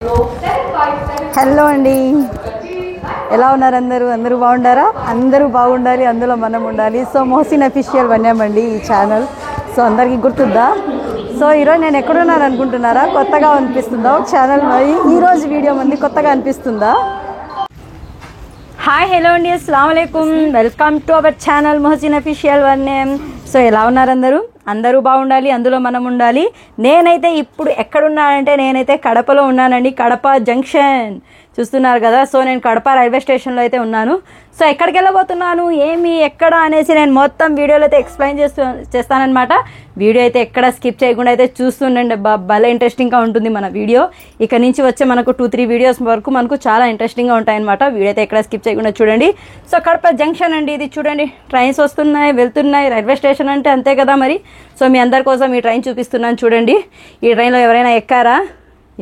Hello అండి, ఎలా ఉన్నారు అందరూ? అందరూ బాగుండారా? అందరూ బాగుండాలి, అందులో మనం ఉండాలి. సో మొహసిన్ అఫీషియల్ వన్నామండి ఈ ఛానల్. సో అందరికీ గుర్తుందా? సో ఈరోజు నేను ఎక్కడున్నాను అనుకుంటున్నారా? కొత్తగా అనిపిస్తుందా ఛానల్? మరి ఈరోజు వీడియో మంది కొత్తగా అనిపిస్తుందా? హాయ్, హలో అండి, అస్సలాము అలైకుం. Welcome to our channel Mohsin official వన్నేమ్. సో ఎలా ఉన్నారు అందరూ? అందరూ బాగుండాలి, అందులో మనం ఉండాలి. నేనైతే ఇప్పుడు ఎక్కడున్నానంటే నేనైతే కడపలో ఉన్నానండి. కడప జంక్షన్ చూస్తున్నారు కదా. సో నేను కడప రైల్వే స్టేషన్లో అయితే ఉన్నాను. సో ఎక్కడికి వెళ్ళబోతున్నాను, ఏమి, ఎక్కడ అనేసి నేను మొత్తం వీడియోలో అయితే ఎక్స్ప్లెయిన్ చేస్తానన్నమాట. వీడియో అయితే ఎక్కడ స్కిప్ చేయకుండా అయితే చూస్తుండండి, భలే ఇంట్రెస్టింగ్గా ఉంటుంది మన వీడియో. ఇక నుంచి వచ్చే మనకు 2-3 వీడియోస్ వరకు మనకు చాలా ఇంట్రెస్టింగ్గా ఉంటాయన్నమాట. వీడియో అయితే ఎక్కడ స్కిప్ చేయకుండా చూడండి. సో కడప జంక్షన్ అండి ఇది. చూడండి, ట్రైన్స్ వస్తున్నాయి, వెళ్తున్నాయి. రైల్వే స్టేషన్ అంటే అంతే కదా మరి. సో మీ అందరి కోసం ఈ ట్రైన్ చూపిస్తున్నాను చూడండి. ఈ ట్రైన్లో ఎవరైనా ఎక్కారా?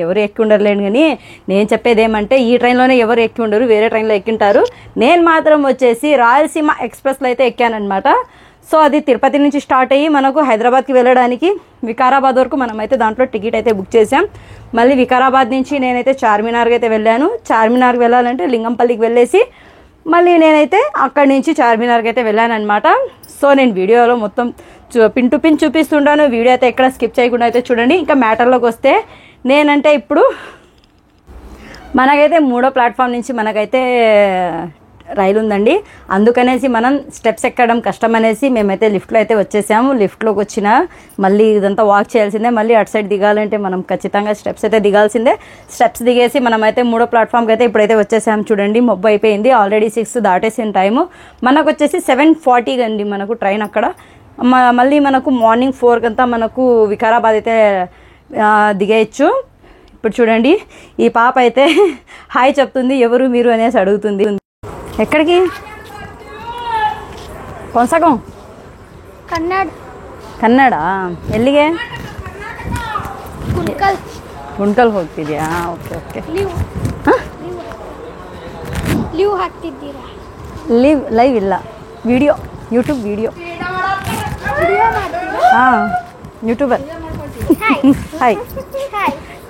ఎవరు ఎక్కి ఉండరులేండి, కానీ నేను చెప్పేది ఏమంటే ఈ ట్రైన్లోనే ఎవరు ఎక్కి ఉండరు, వేరే ట్రైన్లో ఎక్కింటారు. నేను మాత్రం వచ్చేసి రాయలసీమ ఎక్స్ప్రెస్లో అయితే ఎక్కానమాట. సో అది తిరుపతి నుంచి స్టార్ట్ అయ్యి మనకు హైదరాబాద్కి వెళ్ళడానికి వికారాబాద్ వరకు మనమైతే దాంట్లో టికెట్ అయితే బుక్ చేసాం. మళ్ళీ వికారాబాద్ నుంచి నేనైతే చార్మినార్కి అయితే వెళ్ళాను. చార్మినార్కి వెళ్ళాలంటే లింగంపల్లికి వెళ్ళేసి మళ్ళీ నేనైతే అక్కడి నుంచి చార్మినార్కి అయితే వెళ్ళాను అనమాట. సో నేను వీడియోలో మొత్తం పిన్ టు పిన్ చూపిస్తుంటాను. వీడియో అయితే ఎక్కడ స్కిప్ చేయకుండా అయితే చూడండి. ఇంకా మ్యాటర్లోకి వస్తే నేనంటే ఇప్పుడు మనకైతే 3వ ప్లాట్ఫామ్ నుంచి మనకైతే రైలు ఉందండి. అందుకనేసి మనం స్టెప్స్ ఎక్కడం కష్టం అనేసి మేమైతే లిఫ్ట్లో అయితే వచ్చేసాము. లిఫ్ట్లోకి వచ్చిన మళ్ళీ ఇదంతా వాక్ చేయాల్సిందే. మళ్ళీ అటు సైడ్ దిగాలంటే మనం ఖచ్చితంగా స్టెప్స్ అయితే దిగాల్సిందే. స్టెప్స్ దిగేసి మనమైతే 3వ ప్లాట్ఫామ్కి అయితే ఇప్పుడైతే వచ్చేసాము. చూడండి, మబ్బు అయిపోయింది, ఆల్రెడీ 6 దాటేసిన టైము. మనకు వచ్చేసి 7:40 అండి మనకు ట్రైన్ అక్కడ. మళ్ళీ మనకు మార్నింగ్ 4 కంతా మనకు వికారాబాద్ అయితే దిగేయచ్చు. ఇప్పుడు చూడండి, ఈ పాప అయితే హాయ్ చెప్తుంది, ఎవరు మీరు అనేసి అడుగుతుంది. ఎక్కడికి? కొనసాగం ಕನ್ನಡ ಎಲ್ಲಿಗೆ? ಗುಂಟ್ಕಲ್ ಹೋಗ್ತಿದ್ಯಾ? Okay okay. ಲೈವ್ ಇಲ್ಲ, ವಿಡಿಯೋ, ಯೂಟ್ಯೂಬ್ ವಿಡಿಯೋ. ಹಾಂ, ಯೂಟ್ಯೂಬರ್. ಹಾಯ್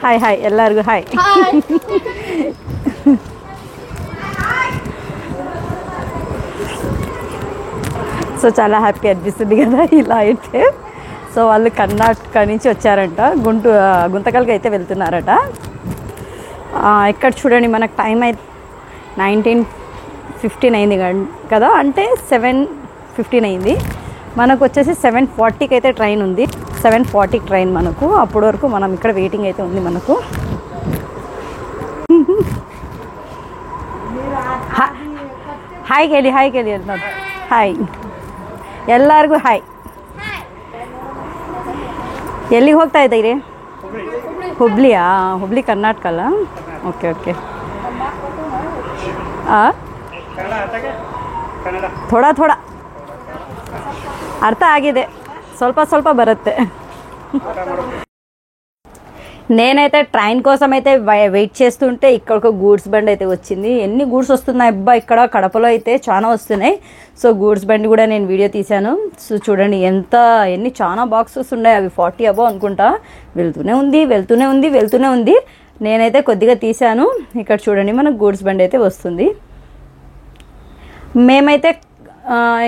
ಹಾಯ್ ಹಾಯ್ ಎಲ್ಲರಿಗೂ ಹಾಯ್. సో చాలా హ్యాపీ అనిపిస్తుంది కదా ఇలా అయితే. సో వాళ్ళు కర్ణాటక నుంచి వచ్చారంట, గుంతకల్కి అయితే వెళ్తున్నారట. ఇక్కడ చూడండి, మనకు టైం అయితే 19:15 అయింది కదా, అంటే 7:15 అయింది. మనకు వచ్చేసి 7:40కి అయితే ట్రైన్ ఉంది. 7:40కి ట్రైన్ మనకు. అప్పటి వరకు మనం ఇక్కడ వెయిటింగ్ అయితే ఉంది మనకు. ಹಾಯ್ ಕೇಳಿ ಅಂತ. ಹಾಯ್ ಎಲ್ಲರಿಗೂ ಹಾಯ್. ಎಲ್ಲಿಗೆ ಹೋಗ್ತಾ ಇದ್ದೀರಿ? ಹುಬ್ಳಿಯಾ? ಹುಬ್ಳಿ ಕರ್ನಾಟಕ ಅಲ್ಲ? Okay okay. ಥೋಡಾ ಅರ್ಥ ಆಗಿದೆ, ಸ್ವಲ್ಪ ಬರುತ್ತೆ. నేనైతే ట్రైన్ కోసం అయితే వెయిట్ చేస్తుంటే ఇక్కడ ఒక గూడ్స్ బండి అయితే వచ్చింది. ఎన్ని గూడ్స్ వస్తున్నాయి అబ్బా, ఇక్కడ కడపలో అయితే చాలా వస్తున్నాయి. సో గూడ్స్ బండి కూడా నేను వీడియో తీశాను. సో చూడండి ఎన్ని చాలా బాక్సెస్ ఉన్నాయి, అవి 40 అబో అనుకుంటా. వెళ్తూనే ఉంది. నేనైతే కొద్దిగా తీశాను. ఇక్కడ చూడండి, మనకు గూడ్స్ బండి అయితే వస్తుంది. మేమైతే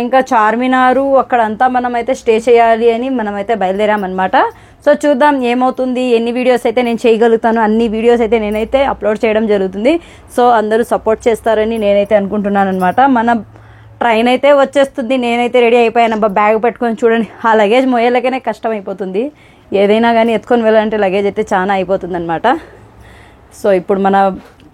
ఇంకా చార్మినారు అక్కడంతా మనమైతే స్టే చేయాలి అని మనమైతే బయలుదేరామన్నమాట. సో చూద్దాం ఏమవుతుంది, ఎన్ని వీడియోస్ అయితే నేను చేయగలుగుతాను, అన్ని వీడియోస్ అయితే నేనైతే అప్లోడ్ చేయడం జరుగుతుంది. సో అందరూ సపోర్ట్ చేస్తారని నేనైతే అనుకుంటున్నాను అనమాట. మన ట్రైన్ అయితే వచ్చేస్తుంది. నేనైతే రెడీ అయిపోయాను. బ్యాగ్ పెట్టుకొని చూడండి, ఆ లగేజ్ మోయేలాగానే కష్టం అయిపోతుంది. ఏదైనా కానీ ఎత్తుకొని వెళ్ళాలంటే లగేజ్ అయితే చాలా అయిపోతుంది అనమాట. సో ఇప్పుడు మన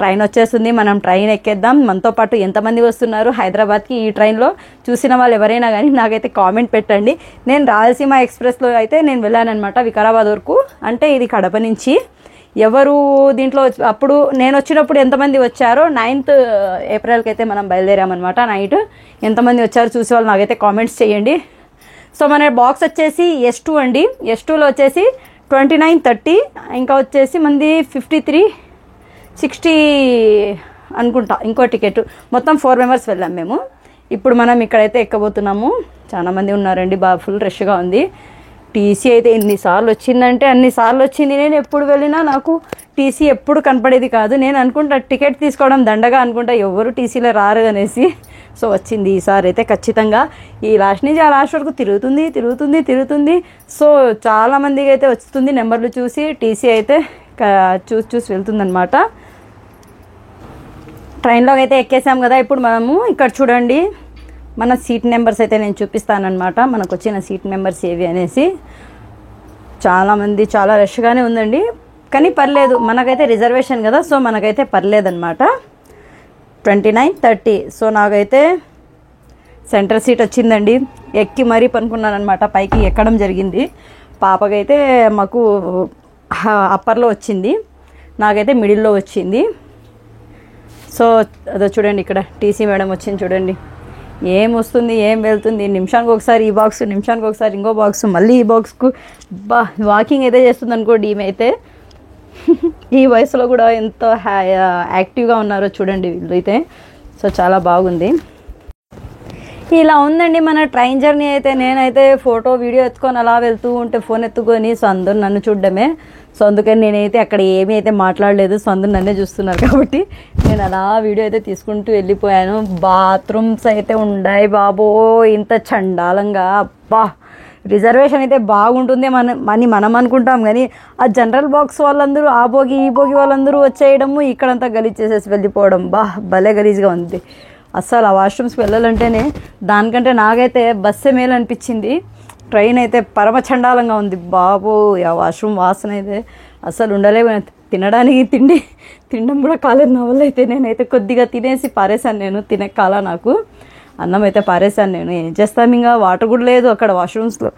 ట్రైన్ వచ్చేస్తుంది, మనం ట్రైన్ ఎక్కేద్దాం. మనతో పాటు ఎంతమంది వస్తున్నారు హైదరాబాద్కి ఈ ట్రైన్లో చూసిన వాళ్ళు ఎవరైనా కానీ నాకైతే కామెంట్ పెట్టండి. నేను రాయలసీమ ఎక్స్ప్రెస్లో అయితే నేను వెళ్ళానమాట వికారాబాద్ వరకు. అంటే ఇది కడప నుంచి. ఎవరు దీంట్లో అప్పుడు నేను వచ్చినప్పుడు ఎంతమంది వచ్చారో 9th ఏప్రిల్కి అయితే మనం బయలుదేరామన్నమాట. నైట్ ఎంతమంది వచ్చారో చూసే వాళ్ళు నాకైతే కామెంట్స్ చేయండి. సో మన బాక్స్ వచ్చేసి S2 అండి. S2లో వచ్చేసి 29:30, ఇంకా వచ్చేసి మంది 53-60 అనుకుంటా ఇంకో టికెట్. మొత్తం 4 మెంబర్స్ వెళ్ళాం మేము. ఇప్పుడు మనం ఇక్కడైతే ఎక్కబోతున్నాము. చాలా మంది ఉన్నారండి, బాగా ఫుల్ రష్గా ఉంది. టీసీ అయితే ఎన్నిసార్లు వచ్చిందంటే అన్నిసార్లు వచ్చింది. నేను ఎప్పుడు వెళ్ళినా నాకు టీసీ ఎప్పుడు కనపడేది కాదు. నేను అనుకుంటా టికెట్ తీసుకోవడం దండగా అనుకుంటా, ఎవరు టీసీలో రారు అనేసి. సో వచ్చింది ఈసారి అయితే ఖచ్చితంగా. ఈ లాస్ట్ నుంచి ఆ లాస్ట్ వరకు తిరుగుతుంది. సో చాలామందికి అయితే వస్తుంది నెంబర్లు చూసి, టీసీ అయితే చూసి వెళ్తుందనమాట. ట్రైన్లోకి అయితే ఎక్కేసాం కదా. ఇప్పుడు మనము ఇక్కడ చూడండి మన సీట్ నెంబర్స్ అయితే నేను చూపిస్తానమాట. మనకు వచ్చిన సీట్ నెంబర్స్ ఏవి అనేసి. చాలామంది చాలా రష్గానే ఉందండి, కానీ పర్లేదు, మనకైతే రిజర్వేషన్ కదా, సో మనకైతే పర్లేదన్నమాట. 29, 30. సో నాకైతే సెంటర్ సీట్ వచ్చిందండి. ఎక్కి మరీ పనుకున్నాను అనమాట, పైకి ఎక్కడం జరిగింది. పాపకైతే మాకు అప్పర్లో వచ్చింది, నాకైతే మిడిల్లో వచ్చింది. సో అదో చూడండి ఇక్కడ టీసీ మేడం వచ్చింది చూడండి. ఏం వస్తుంది ఏం వెళ్తుంది, నిమిషానికి ఒకసారి ఈ బాక్స్, నిమిషానికి ఒకసారి ఇంకో బాక్స్, మళ్ళీ ఈ బాక్స్కు వాకింగ్ అయితే చేస్తుంది అనుకోండి ఈమె అయితే. ఈ వయసులో కూడా ఎంత యాక్టివ్గా ఉన్నారో చూడండి వీళ్ళు అయితే. సో చాలా బాగుంది. ఇలా ఉందండి మన ట్రైన్ జర్నీ అయితే. నేనైతే ఫోటో వీడియో ఎత్తుకొని అలా వెళ్తూ ఉంటే ఫోన్ ఎత్తుకొని, సో అందరూ నన్ను చూడడమే. సో అందుకని నేనైతే అక్కడ ఏమీ అయితే మాట్లాడలేదు. సో అందరూ నన్నే చూస్తున్నారు కాబట్టి నేను అలా వీడియో అయితే తీసుకుంటూ వెళ్ళిపోయాను. బాత్రూమ్స్ అయితే ఉన్నాయి బాబో, ఇంత చండాలంగా. అబ్బా, రిజర్వేషన్ అయితే బాగుంటుంది మనం అనుకుంటాం, కానీ ఆ జనరల్ బాక్స్ వాళ్ళందరూ ఆ భోగి ఈ భోగి వాళ్ళందరూ వచ్చేయడము, ఇక్కడంతా గలీజ్ చేసేసి వెళ్ళిపోవడం. భలే గలీజ్గా ఉంది అస్సలు. ఆ వాష్రూమ్స్కి వెళ్ళాలంటేనే దానికంటే నాకైతే బస్సే మేలు అనిపించింది. ట్రైన్ అయితే పరమ చండాలంగా ఉంది బాబు. ఆ వాష్రూమ్ వాసన అయితే అస్సలు ఉండలేవు. తినడానికి తినడం కూడా కాలేదు నా వల్ల అయితే. నేనైతే కొద్దిగా తినేసి పారేశాను, నేను తినే కాల నాకు అన్నం అయితే పారేశాను నేను. ఏం చేస్తాం, ఇంకా వాటర్ కూడా లేదు అక్కడ వాష్రూమ్స్లో,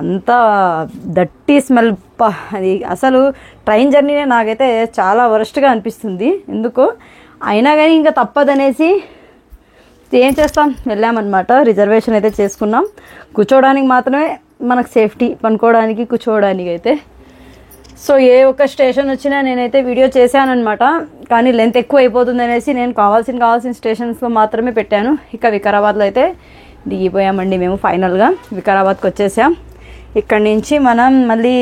అంతా దట్టి స్మెల్. అది అసలు ట్రైన్ జర్నీనే నాకైతే చాలా వరస్ట్గా అనిపిస్తుంది ఎందుకో. అయినా కానీ ఇంకా తప్పదనేసి ఏం చేస్తాం, వెళ్ళామన్నమాట. రిజర్వేషన్ అయితే చేసుకున్నాం. కూర్చోవడానికి మాత్రమే మనకు సేఫ్టీ, పనుకోవడానికి కూర్చోవడానికి అయితే. సో ఏ ఒక్క స్టేషన్ వచ్చినా నేనైతే వీడియో చేశానమాట, కానీ లెంత్ ఎక్కువ అయిపోతుంది అనేసి నేను కావాల్సిన స్టేషన్స్లో మాత్రమే పెట్టాను. ఇక వికారాబాద్లో అయితే దిగిపోయామండి మేము. ఫైనల్గా వికారాబాద్కి వచ్చేసాం. ఇక్కడి నుంచి మనం మళ్ళీ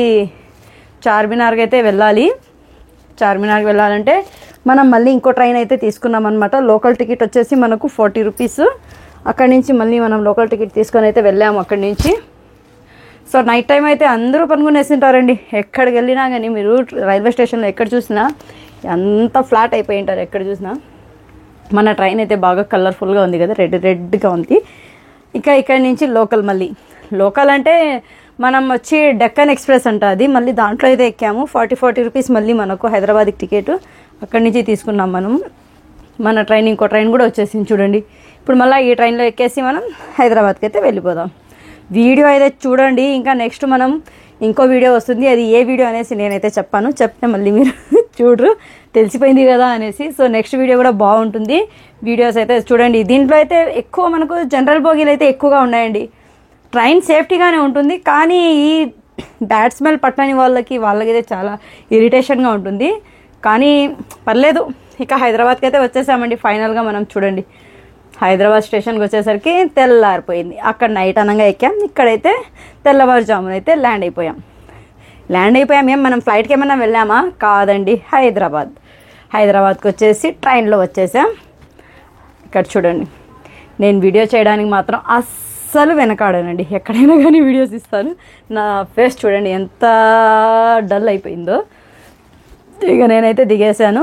చార్మినార్కి అయితే వెళ్ళాలి. చార్మినార్కి వెళ్ళాలంటే మనం మళ్ళీ ఇంకో ట్రైన్ అయితే తీసుకున్నాం అనమాట. లోకల్ టికెట్ వచ్చేసి మనకు 40 రూపీస్. అక్కడి నుంచి మళ్ళీ మనం లోకల్ టికెట్ తీసుకొని అయితే వెళ్ళాము అక్కడి నుంచి. సో నైట్ టైం అయితే అందరూ పనుకునేసింటారండి. ఎక్కడికి వెళ్ళినా కానీ మీరు రైల్వే స్టేషన్లో ఎక్కడ చూసినా అంత ఫ్లాట్ అయిపోయి ఉంటారు ఎక్కడ చూసినా. మన ట్రైన్ అయితే బాగా కలర్ఫుల్గా ఉంది కదా, రెడ్గా ఉంది. ఇక ఇక్కడి నుంచి మళ్ళీ లోకల్ అంటే మనం వచ్చి డెక్కన్ ఎక్స్ప్రెస్ అంట అది. మళ్ళీ దాంట్లో అయితే ఎక్కాము. 40 రూపీస్ మళ్ళీ మనకు హైదరాబాద్కి టికెట్. అక్కడి నుంచి తీసుకున్నాం మనం. మన ట్రైన్ ఇంకో ట్రైన్ కూడా వచ్చేసింది చూడండి. ఇప్పుడు మళ్ళీ ఈ ట్రైన్లో ఎక్కేసి మనం హైదరాబాద్కి అయితే వెళ్ళిపోదాం. వీడియో అయితే చూడండి. ఇంకా నెక్స్ట్ మనం ఇంకో వీడియో వస్తుంది, అది ఏ వీడియో అనేసి నేనైతే చెప్పాను, చెప్తే మళ్ళీ మీరు చూడరు, తెలిసిపోయింది కదా అనేసి. సో నెక్స్ట్ వీడియో కూడా బాగుంటుంది. వీడియోస్ అయితే చూడండి. దీంట్లో అయితే ఎక్కువ మనకు జనరల్ బోగీలు అయితే ఎక్కువగా ఉన్నాయండి. ట్రైన్ సేఫ్టీగానే ఉంటుంది, కానీ ఈ బ్యాడ్ స్మెల్ పట్టని వాళ్ళకైతే చాలా ఇరిటేషన్గా ఉంటుంది. కానీ పర్లేదు. ఇక హైదరాబాద్కి అయితే వచ్చేసామండి ఫైనల్గా. మనం చూడండి హైదరాబాద్ స్టేషన్కి వచ్చేసరికి తెల్లారిపోయింది. అక్కడ నైట్ అనగా ఎక్కాం, ఇక్కడైతే తెల్లవారుజామున అయితే ల్యాండ్ అయిపోయాం. ఏం మనం ఫ్లైట్కి ఏమన్నా వెళ్ళామా? కాదండి, హైదరాబాద్కి వచ్చేసి ట్రైన్లో వచ్చేసాం. ఇక్కడ చూడండి, నేను వీడియో చేయడానికి మాత్రం అస్సలు వెనకాడానండి. ఎక్కడైనా కానీ వీడియోస్ ఇస్తాను. నా ఫేస్ చూడండి ఎంత డల్ అయిపోయిందో. ఇక నేనైతే దిగేశాను.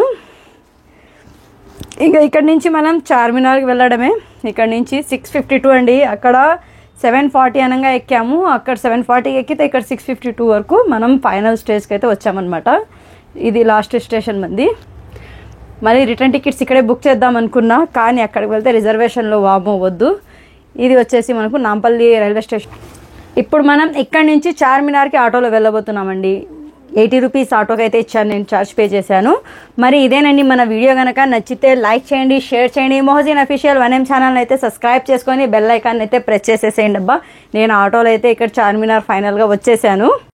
ఇంకా ఇక్కడి నుంచి మనం చార్మినార్కి వెళ్ళడమే. ఇక్కడ నుంచి 6:52 అండి. అక్కడ 7:40 అనగా ఎక్కాము. అక్కడ 7:40 ఎక్కితే ఇక్కడ 6:52 వరకు మనం ఫైనల్ స్టేజ్కి అయితే వచ్చామన్నమాట. ఇది లాస్ట్ స్టేషన్ మంది. మళ్ళీ రిటర్న్ టికెట్స్ ఇక్కడే బుక్ చేద్దాం అనుకున్నా, కానీ అక్కడికి వెళ్తే రిజర్వేషన్లో వామో వద్దు. ఇది వచ్చేసి మనకు నాంపల్లి రైల్వే స్టేషన్. ఇప్పుడు మనం ఇక్కడి నుంచి చార్మినార్కి ఆటోలో వెళ్ళబోతున్నామండి. 80 రూపీస్ ఆటోకి అయితే ఇచ్చాను, నేను ఛార్జ్ పే చేశాను. మరి ఇదేనండి మన వీడియో కనుక నచ్చితే లైక్ చేయండి, షేర్ చేయండి. మొహసిన్ అఫీషియల్ 1M ఛానల్ అయితే సబ్స్క్రైబ్ చేసుకొని బెల్ ఐకాన్ అయితే ప్రెస్ చేసేసేయండి అబ్బా. నేను ఆటోలో అయితే ఇక్కడ చార్మినార్ ఫైనల్గా వచ్చేసాను.